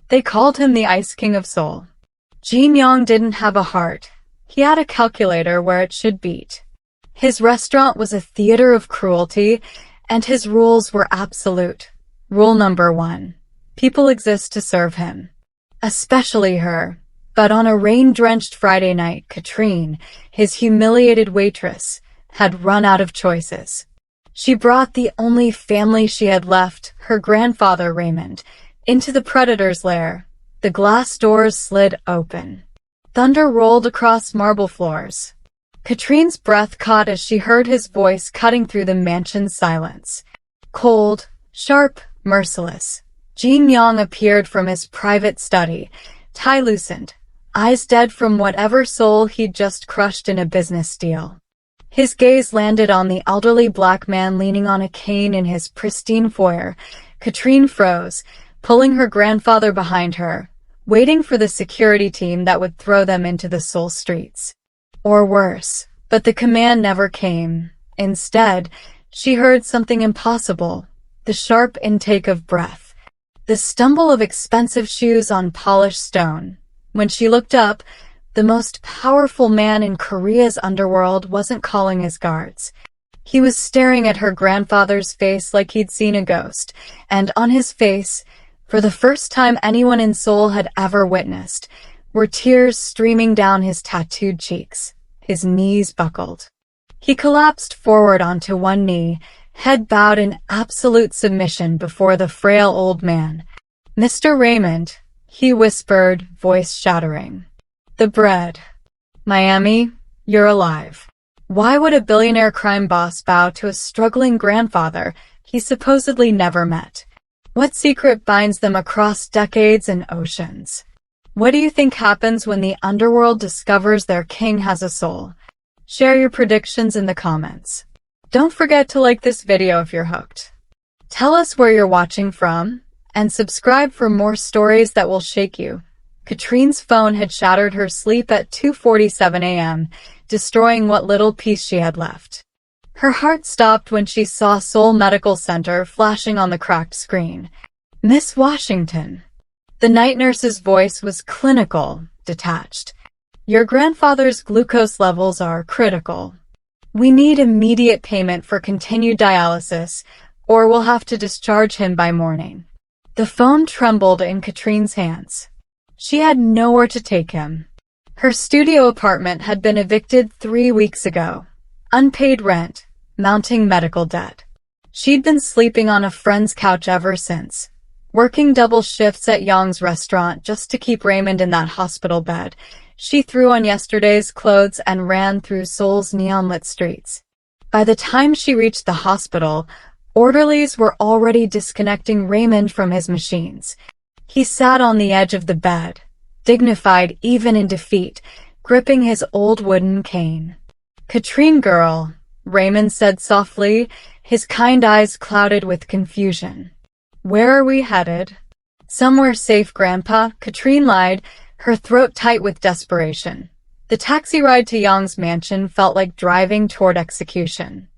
They called him the Ice King of Seoul. Jin Young didn't have a heart. He had a calculator where it should beat. His restaurant was a theater of cruelty, and his rules were absolute. Rule number 1. People exist to serve him. Especially her. But on a rain-drenched Friday night, Katrine, his humiliated waitress, had run out of choices. She brought the only family she had left, her grandfather Raymond, into the predator's lair. The glass doors slid open. Thunder rolled across marble floors. Katrine's breath caught as she heard his voice cutting through the mansion's silence. Cold, sharp, merciless. Jin Young appeared from his private study, tie loosened, eyes dead from whatever soul he'd just crushed in a business deal. His gaze landed on the elderly black man leaning on a cane in his pristine foyer. Katrine froze, pulling her grandfather behind her, waiting for the security team that would throw them into the Seoul streets. Or worse. But the command never came. Instead, she heard something impossible, the sharp intake of breath, the stumble of expensive shoes on polished stone. When she looked up, the most powerful man in Korea's underworld wasn't calling his guards. He was staring at her grandfather's face like he'd seen a ghost, and on his face, for the first time anyone in Seoul had ever witnessed, were tears streaming down his tattooed cheeks. His knees buckled. He collapsed forward onto one knee, head bowed in absolute submission before the frail old man. "Mr. Raymond," he whispered, voice shattering. "The bread. Miami, you're alive." Why would a billionaire crime boss bow to a struggling grandfather he supposedly never met? What secret binds them across decades and oceans? What do you think happens when the underworld discovers their king has a soul? Share your predictions in the comments. Don't forget to like this video if you're hooked. Tell us where you're watching from, and subscribe for more stories that will shake you. Katrine's phone had shattered her sleep at 2:47 a.m., destroying what little peace she had left. Her heart stopped when she saw Seoul Medical Center flashing on the cracked screen. "Miss Washington." The night nurse's voice was clinical, detached. "Your grandfather's glucose levels are critical. We need immediate payment for continued dialysis, or we'll have to discharge him by morning." The phone trembled in Katrine's hands. She had nowhere to take him. Her studio apartment had been evicted 3 weeks ago. Unpaid rent, mounting medical debt. She'd been sleeping on a friend's couch ever since, working double shifts at Young's restaurant just to keep Raymond in that hospital bed. She threw on yesterday's clothes and ran through Seoul's neon-lit streets. By the time she reached the hospital, orderlies were already disconnecting Raymond from his machines. He sat on the edge of the bed, dignified even in defeat, gripping his old wooden cane. "Katrine girl," Raymond said softly, his kind eyes clouded with confusion. "Where are we headed?" "Somewhere safe, Grandpa," Katrine lied, her throat tight with desperation. The taxi ride to Young's mansion felt like driving toward execution.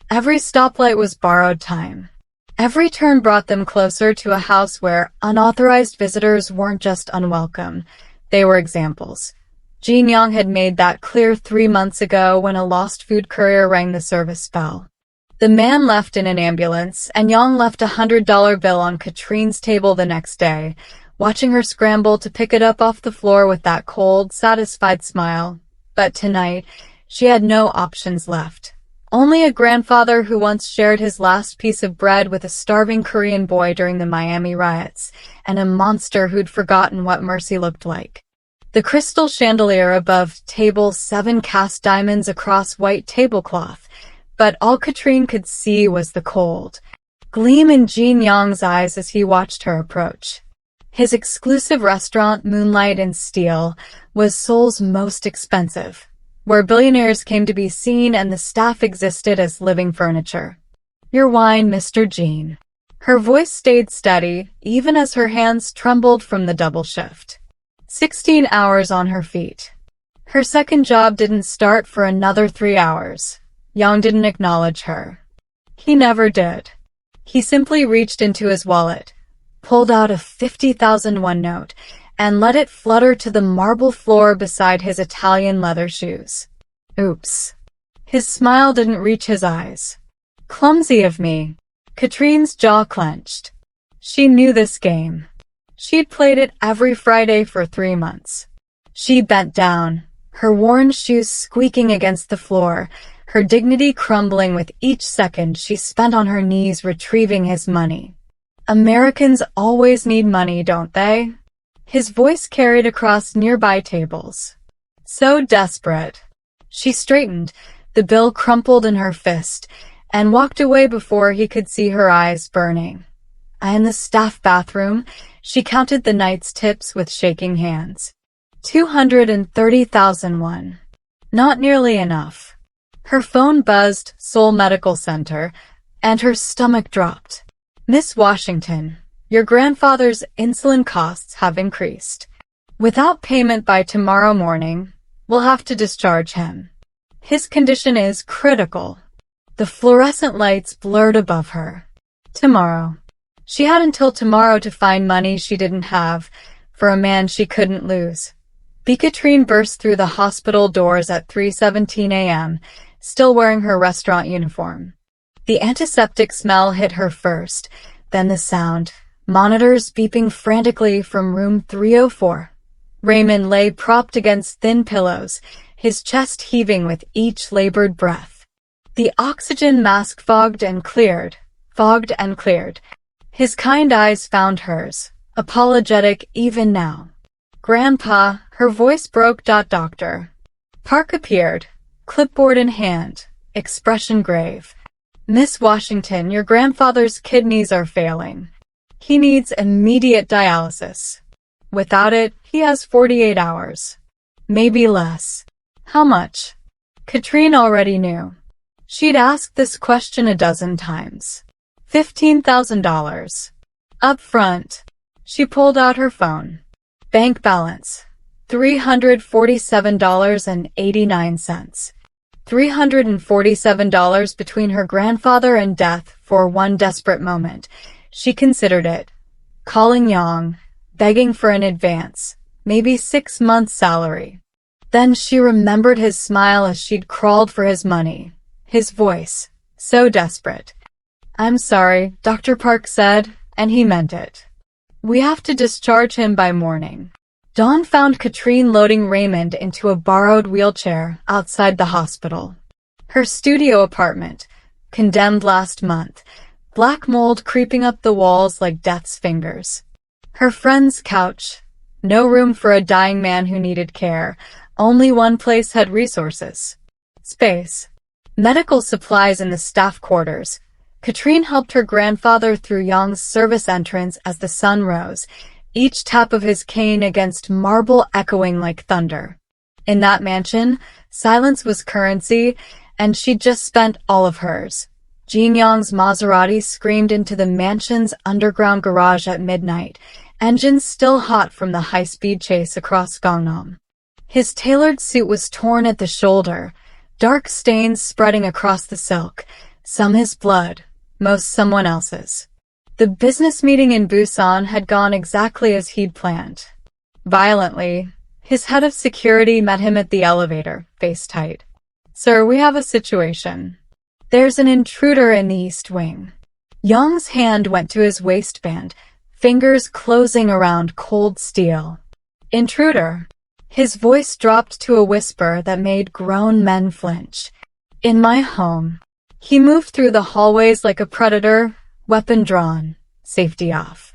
Every stoplight was borrowed time. Every turn brought them closer to a house where unauthorized visitors weren't just unwelcome, they were examples. Jin Young had made that clear 3 months ago when a lost food courier rang the service bell. The man left in an ambulance, and Young left a $100 bill on Katrine's table the next day, watching her scramble to pick it up off the floor with that cold, satisfied smile. But tonight, she had no options left. Only a grandfather who once shared his last piece of bread with a starving Korean boy during the Miami riots, and a monster who'd forgotten what mercy looked like. The crystal chandelier above table 7 cast diamonds across white tablecloth, but all Katrine could see was the cold gleam in Jin Young's eyes as he watched her approach. His exclusive restaurant, Moonlight and Steel, was Seoul's most expensive, where billionaires came to be seen and the staff existed as living furniture. "Your wine, Mr. Jin." Her voice stayed steady, even as her hands trembled from the double shift. 16 hours on her feet. Her second job didn't start for another 3 hours. Young didn't acknowledge her. He never did. He simply reached into his wallet, pulled out a 50,001 note and let it flutter to the marble floor beside his Italian leather shoes. Oops. His smile didn't reach his eyes. Clumsy of me. Katrine's jaw clenched. She knew this game. She'd played it every Friday for 3 months. She bent down, her worn shoes squeaking against the floor, her dignity crumbling with each second she spent on her knees retrieving his money. Americans always need money, don't they? His voice carried across nearby tables. So desperate. She straightened, the bill crumpled in her fist, and walked away before he could see her eyes burning. In the staff bathroom, she counted the night's tips with shaking hands. 230,001. Not nearly enough. Her phone buzzed, Seoul Medical Center, and her stomach dropped. Miss Washington, your grandfather's insulin costs have increased. Without payment by tomorrow morning, we'll have to discharge him. His condition is critical. The fluorescent lights blurred above her. Tomorrow. She had until tomorrow to find money she didn't have, for a man she couldn't lose. Katrine burst through the hospital doors at 3:17 a.m., still wearing her restaurant uniform. The antiseptic smell hit her first, then the sound, monitors beeping frantically from room 304. Raymond lay propped against thin pillows, his chest heaving with each labored breath. The oxygen mask fogged and cleared. His kind eyes found hers, apologetic even now. Grandpa, her voice broke. Doctor Park appeared, clipboard in hand, expression grave. Miss Washington, your grandfather's kidneys are failing. He needs immediate dialysis. Without it, he has 48 hours. Maybe less. How much? Katrine already knew. She'd asked this question a dozen times. $15,000. Up front. She pulled out her phone. Bank balance. $347.89. $347 between her grandfather and death for one desperate moment. She considered it. Calling Yang, begging for an advance, maybe 6 months' salary. Then she remembered his smile as she'd crawled for his money. His voice, so desperate. I'm sorry, Dr. Park said, and he meant it. We have to discharge him by morning. Dawn found Katrine loading Raymond into a borrowed wheelchair outside the hospital. Her studio apartment, condemned last month, black mold creeping up the walls like death's fingers. Her friend's couch, no room for a dying man who needed care, only one place had resources. Space. Medical supplies in the staff quarters. Katrine helped her grandfather through Yang's service entrance as the sun rose, each tap of his cane against marble echoing like thunder. In that mansion, silence was currency, and she'd just spent all of hers. Jean Yang's Maserati screamed into the mansion's underground garage at midnight, engines still hot from the high-speed chase across Gangnam. His tailored suit was torn at the shoulder, dark stains spreading across the silk, some his blood, most someone else's. The business meeting in Busan had gone exactly as he'd planned. Violently, his head of security met him at the elevator, face tight. Sir, we have a situation. There's an intruder in the East Wing. Yang's hand went to his waistband, fingers closing around cold steel. Intruder. His voice dropped to a whisper that made grown men flinch. In my home. He moved through the hallways like a predator, weapon drawn, safety off.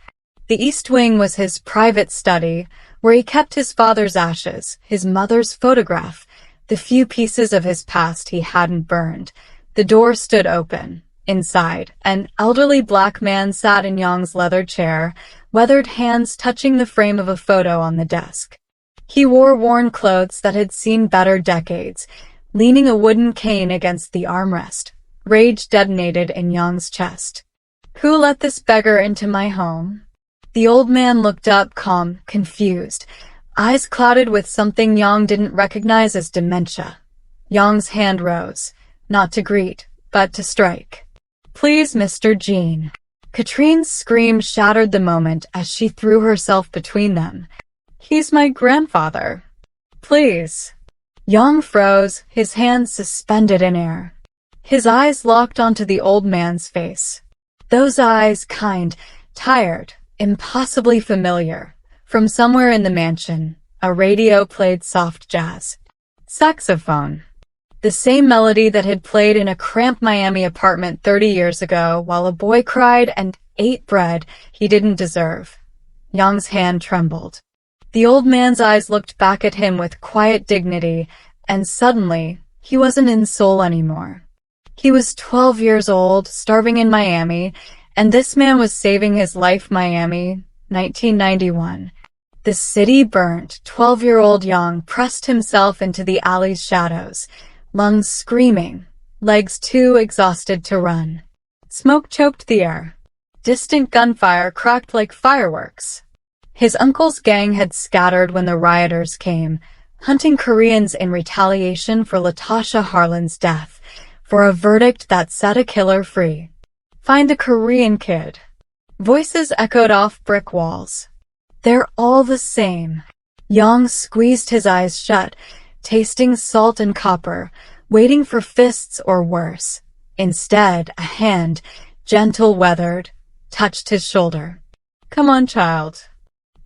The East Wing was his private study, where he kept his father's ashes, his mother's photograph, the few pieces of his past he hadn't burned. The door stood open. Inside, an elderly black man sat in Yang's leather chair, weathered hands touching the frame of a photo on the desk. He wore worn clothes that had seen better decades, leaning a wooden cane against the armrest. Rage detonated in Yang's chest. Who let this beggar into my home? The old man looked up, calm, confused, eyes clouded with something Yang didn't recognize as dementia. Yang's hand rose, not to greet, but to strike. Please, Mr. Jean. Katrine's scream shattered the moment as she threw herself between them. "He's my grandfather. Please." Yang froze, his hands suspended in air. His eyes locked onto the old man's face. Those eyes, kind, tired, impossibly familiar. From somewhere in the mansion, a radio played soft jazz. Saxophone. The same melody that had played in a cramped Miami apartment 30 years ago while a boy cried and ate bread he didn't deserve. Yang's hand trembled. The old man's eyes looked back at him with quiet dignity, and suddenly, he wasn't in Seoul anymore. He was 12 years old, starving in Miami, and this man was saving his life. Miami, 1991. The city burnt. 12-year-old Yang pressed himself into the alley's shadows, lungs screaming, legs too exhausted to run. Smoke choked the air. Distant gunfire cracked like fireworks. His uncle's gang had scattered when the rioters came, hunting Koreans in retaliation for Latasha Harlan's death, for a verdict that set a killer free. "Find the Korean kid." Voices echoed off brick walls. "They're all the same." Yang squeezed his eyes shut, tasting salt and copper, waiting for fists or worse. Instead, a hand, gentle, weathered, touched his shoulder. "Come on, child.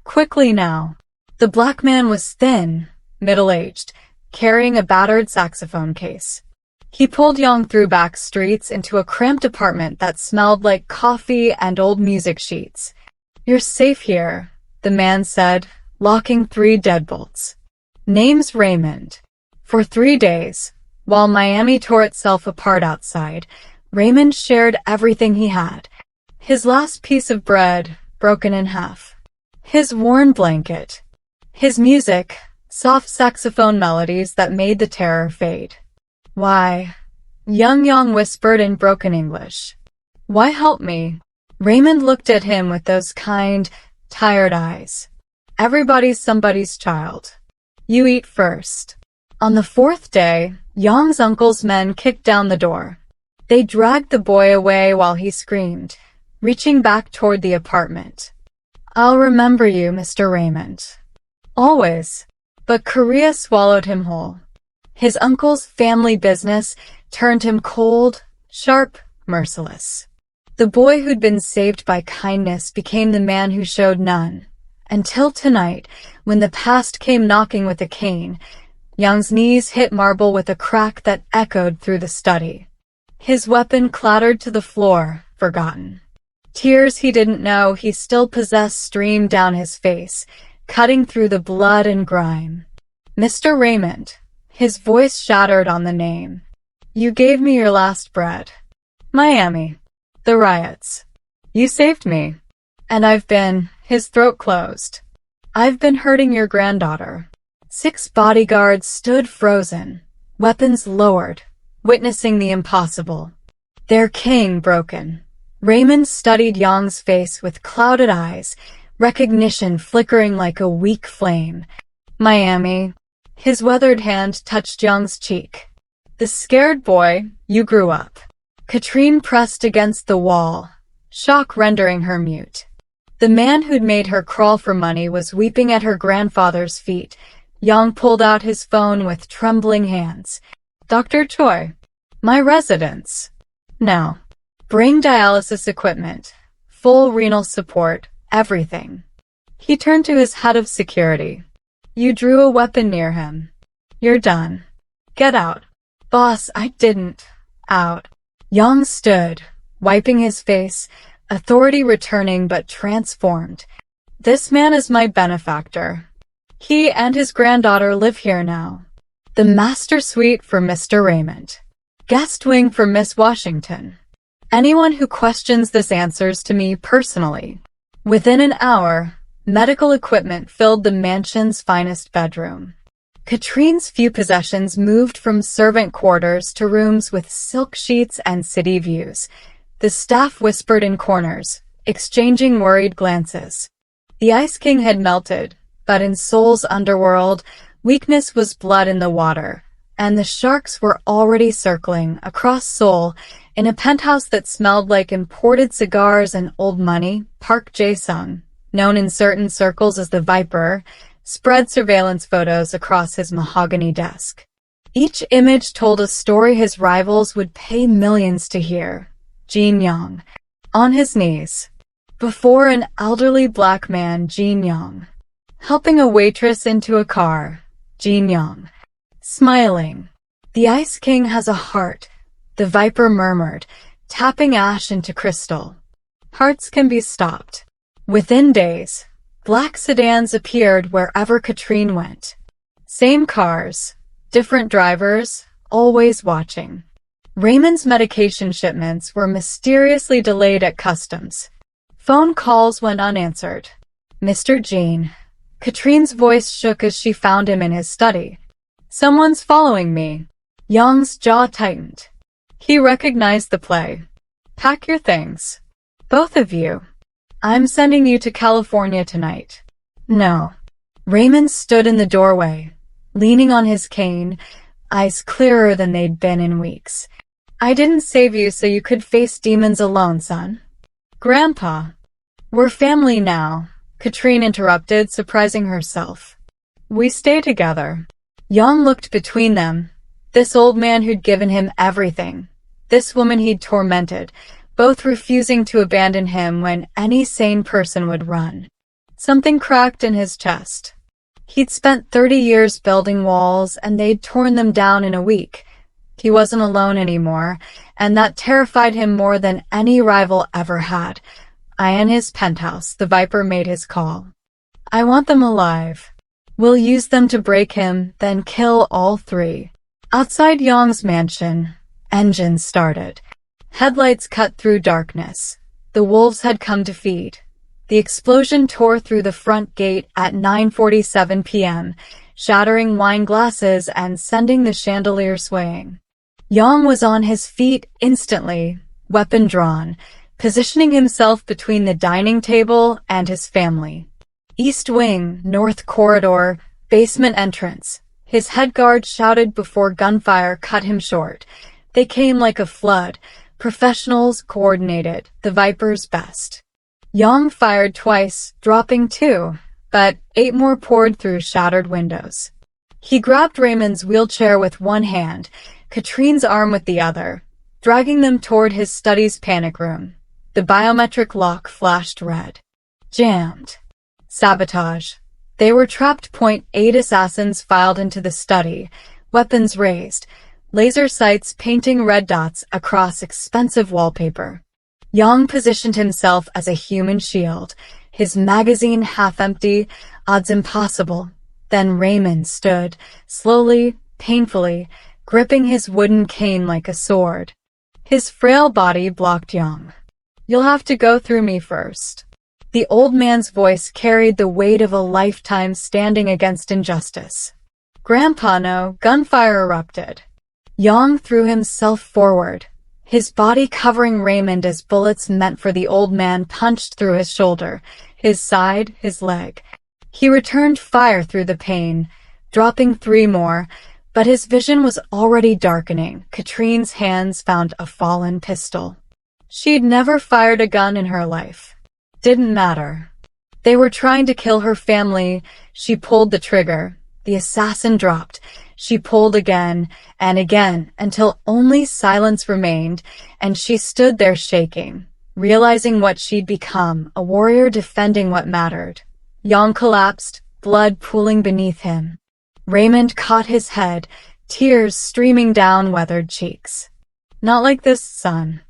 Quickly now." The black man was thin, middle-aged, carrying a battered saxophone case. He pulled Yang through back streets into a cramped apartment that smelled like coffee and old music sheets. "You're safe here," the man said, locking 3 deadbolts. "Name's Raymond." For 3 days, while Miami tore itself apart outside, Raymond shared everything he had. His last piece of bread, broken in half. His worn blanket. His music, soft saxophone melodies that made the terror fade. "Why?" Yang whispered in broken English. "Why help me?" Raymond looked at him with those kind, tired eyes. "Everybody's somebody's child. You eat first." On the 4th day, Yang's uncle's men kicked down the door. They dragged the boy away while he screamed, reaching back toward the apartment. "I'll remember you, Mr. Raymond. Always." But Korea swallowed him whole. His uncle's family business turned him cold, sharp, merciless. The boy who'd been saved by kindness became the man who showed none. Until tonight, when the past came knocking with a cane, Yang's knees hit marble with a crack that echoed through the study. His weapon clattered to the floor, forgotten. Tears he didn't know he still possessed streamed down his face, cutting through the blood and grime. "Mr. Raymond." His voice shattered on the name. "You gave me your last bread. Miami. The riots. You saved me. And I've been..." His throat closed. "I've been hurting your granddaughter." 6 bodyguards stood frozen, weapons lowered, witnessing the impossible. Their king broken. Raymond studied Yang's face with clouded eyes, recognition flickering like a weak flame. "Miami." His weathered hand touched Yang's cheek. "The scared boy, you grew up." Katrine pressed against the wall, shock rendering her mute. The man who'd made her crawl for money was weeping at her grandfather's feet. Yang pulled out his phone with trembling hands. "Dr. Choi. My residence. Now. Bring dialysis equipment, full renal support, everything." He turned to his head of security. "You drew a weapon near him. You're done. Get out." "Boss, I didn't." "Out." Yang stood, wiping his face, authority returning but transformed. "This man is my benefactor. He and his granddaughter live here now. The master suite for Mr. Raymond. Guest wing for Miss Washington. Anyone who questions this answers to me personally." Within an hour, medical equipment filled the mansion's finest bedroom. Katrine's few possessions moved from servant quarters to rooms with silk sheets and city views. The staff whispered in corners, exchanging worried glances. The Ice King had melted, but in Seoul's underworld, weakness was blood in the water, and the sharks were already circling across Seoul, In a penthouse that smelled like imported cigars and old money, Park Jae-sung, known in certain circles as the Viper, spread surveillance photos across his mahogany desk. Each image told a story his rivals would pay millions to hear. Jin Young, on his knees, before an elderly black man, Jin Young, helping a waitress into a car, Jin Young, smiling. The Ice King has a heart, the Viper murmured, tapping ash into crystal. Hearts can be stopped. Within days, black sedans appeared wherever Katrine went. Same cars, different drivers, always watching. Raymond's medication shipments were mysteriously delayed at customs. Phone calls went unanswered. Mr. Jean. Katrine's voice shook as she found him in his study. Someone's following me. Young's jaw tightened. He recognized the play. Pack your things. Both of you. I'm sending you to California tonight. No. Raymond stood in the doorway, leaning on his cane, eyes clearer than they'd been in weeks. I didn't save you so you could face demons alone, son. Grandpa. We're family now, Katrine interrupted, surprising herself. We stay together. Young looked between them. This old man who'd given him everything. This woman he'd tormented, both refusing to abandon him when any sane person would run. Something cracked in his chest. He'd spent 30 years building walls, and they'd torn them down in a week. He wasn't alone anymore, and that terrified him more than any rival ever had. In his penthouse, the Viper made his call. I want them alive. We'll use them to break him, then kill all three. Outside Yong's mansion, engines started. Headlights cut through darkness. The wolves had come to feed. The explosion tore through the front gate at 9:47 p.m., shattering wine glasses and sending the chandelier swaying. Yong was on his feet instantly, weapon drawn, positioning himself between the dining table and his family. East wing, north corridor, basement entrance. His head guard shouted before gunfire cut him short. They came like a flood. Professionals coordinated, the Viper's best. Yong fired twice, dropping 2, but 8 more poured through shattered windows. He grabbed Raymond's wheelchair with one hand, Katrine's arm with the other, dragging them toward his study's panic room. The biometric lock flashed red. Jammed. Sabotage. They were trapped. 8 assassins filed into the study, weapons raised, laser sights painting red dots across expensive wallpaper. Yong positioned himself as a human shield, his magazine half empty, odds impossible. Then Raymond stood, slowly, painfully, gripping his wooden cane like a sword. His frail body blocked Yong. You'll have to go through me first. The old man's voice carried the weight of a lifetime standing against injustice. Grandpa, no, gunfire erupted. Yong threw himself forward, his body covering Raymond as bullets meant for the old man punched through his shoulder, his side, his leg. He returned fire through the pain, dropping 3 more, but his vision was already darkening. Katrine's hands found a fallen pistol. She'd never fired a gun in her life. Didn't matter. They were trying to kill her family. She pulled the trigger. The assassin dropped. She pulled again and again until only silence remained, and she stood there shaking, realizing what she'd become, a warrior defending what mattered. Yong collapsed, blood pooling beneath him. Raymond caught his head, tears streaming down weathered cheeks. Not like this, son.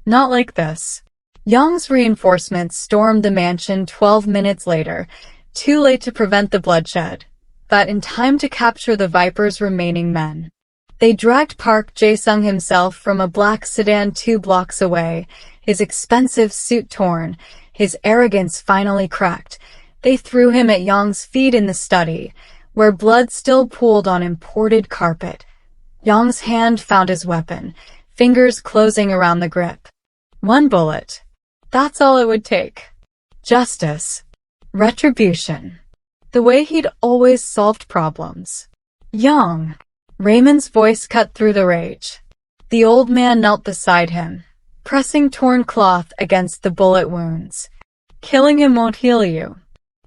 Not like this. Yong's reinforcements stormed the mansion 12 minutes later, too late to prevent the bloodshed, but in time to capture the Viper's remaining men. They dragged Park Jae-sung himself from a black sedan 2 blocks away, his expensive suit torn, his arrogance finally cracked. They threw him at Yong's feet in the study, where blood still pooled on imported carpet. Yong's hand found his weapon, fingers closing around the grip. 1 bullet. That's all it would take. Justice. Retribution. The way he'd always solved problems. Yong. Raymond's voice cut through the rage. The old man knelt beside him, pressing torn cloth against the bullet wounds. Killing him won't heal you.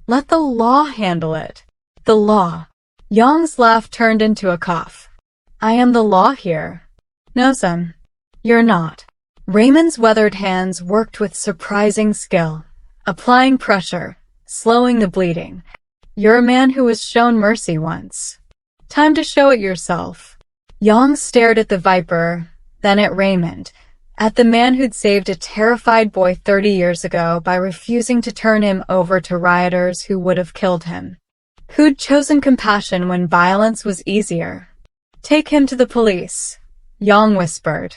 Let the law handle it. The law. Yang's laugh turned into a cough. I am the law here. No, son. You're not. Raymond's weathered hands worked with surprising skill, applying pressure, slowing the bleeding. You're a man who was shown mercy once. Time to show it yourself. Yang stared at the Viper, then at Raymond, at the man who'd saved a terrified boy 30 years ago by refusing to turn him over to rioters who would have killed him. Who'd chosen compassion when violence was easier. Take him to the police, Yang whispered.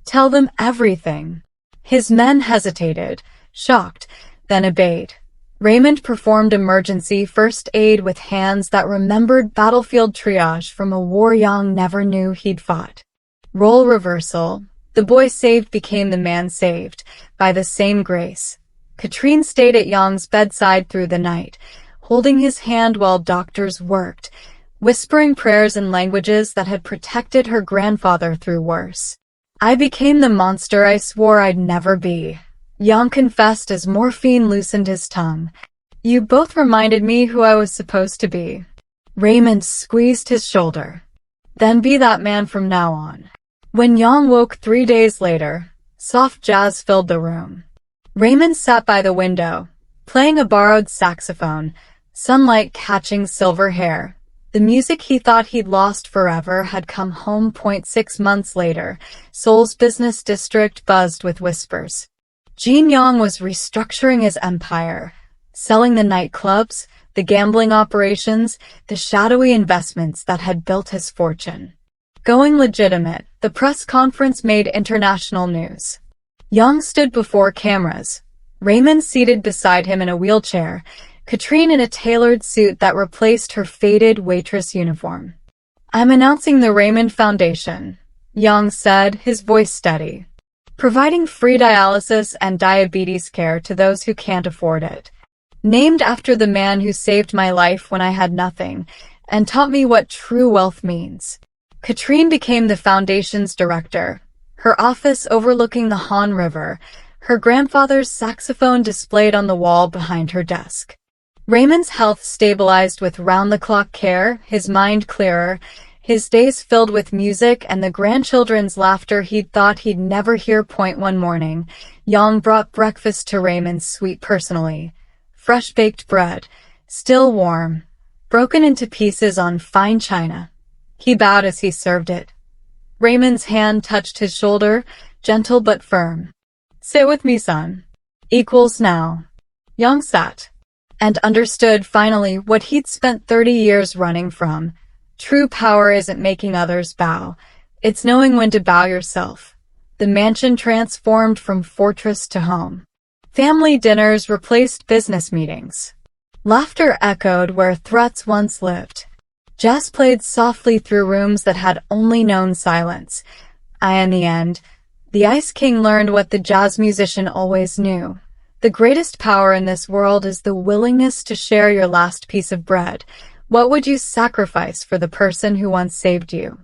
Tell them everything. His men hesitated, shocked, then obeyed. Raymond performed emergency first aid with hands that remembered battlefield triage from a war Yang never knew he'd fought. Role reversal. The boy saved became the man saved, by the same grace. Katrine stayed at Yang's bedside through the night, holding his hand while doctors worked, whispering prayers in languages that had protected her grandfather through worse. I became the monster I swore I'd never be. Yang confessed as morphine loosened his tongue. You both reminded me who I was supposed to be. Raymond squeezed his shoulder. Then be that man from now on. When Yang woke 3 days later, soft jazz filled the room. Raymond sat by the window, playing a borrowed saxophone, sunlight catching silver hair. The music he thought he'd lost forever had come home. 6 months later, Seoul's business district buzzed with whispers. Jin Yang was restructuring his empire, selling the nightclubs, the gambling operations, the shadowy investments that had built his fortune. Going legitimate, the press conference made international news. Yang stood before cameras, Raymond seated beside him in a wheelchair, Katrine in a tailored suit that replaced her faded waitress uniform. I'm announcing the Raymond Foundation, Yang said, his voice steady. Providing free dialysis and diabetes care to those who can't afford it. Named after the man who saved my life when I had nothing, and taught me what true wealth means. Katrine became the foundation's director, her office overlooking the Han River, her grandfather's saxophone displayed on the wall behind her desk. Raymond's health stabilized with round-the-clock care, his mind clearer, his days filled with music and the grandchildren's laughter he'd thought he'd never hear. One morning, Yang brought breakfast to Raymond's suite personally. Fresh-baked bread, still warm, broken into pieces on fine china. He bowed as he served it. Raymond's hand touched his shoulder, gentle but firm. Sit with me, son. Equals now. Yang sat, and understood finally what he'd spent 30 years running from. True power isn't making others bow. It's knowing when to bow yourself. The mansion transformed from fortress to home. Family dinners replaced business meetings. Laughter echoed where threats once lived. Jazz played softly through rooms that had only known silence. In the end, the Ice King learned what the jazz musician always knew. The greatest power in this world is the willingness to share your last piece of bread. What would you sacrifice for the person who once saved you?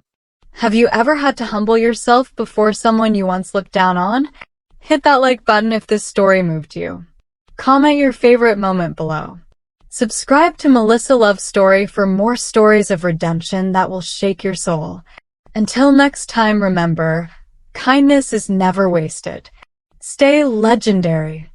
Have you ever had to humble yourself before someone you once looked down on? Hit that like button if this story moved you. Comment your favorite moment below. Subscribe to Melisa Loves Stories for more stories of redemption that will shake your soul. Until next time, remember, kindness is never wasted. Stay legendary.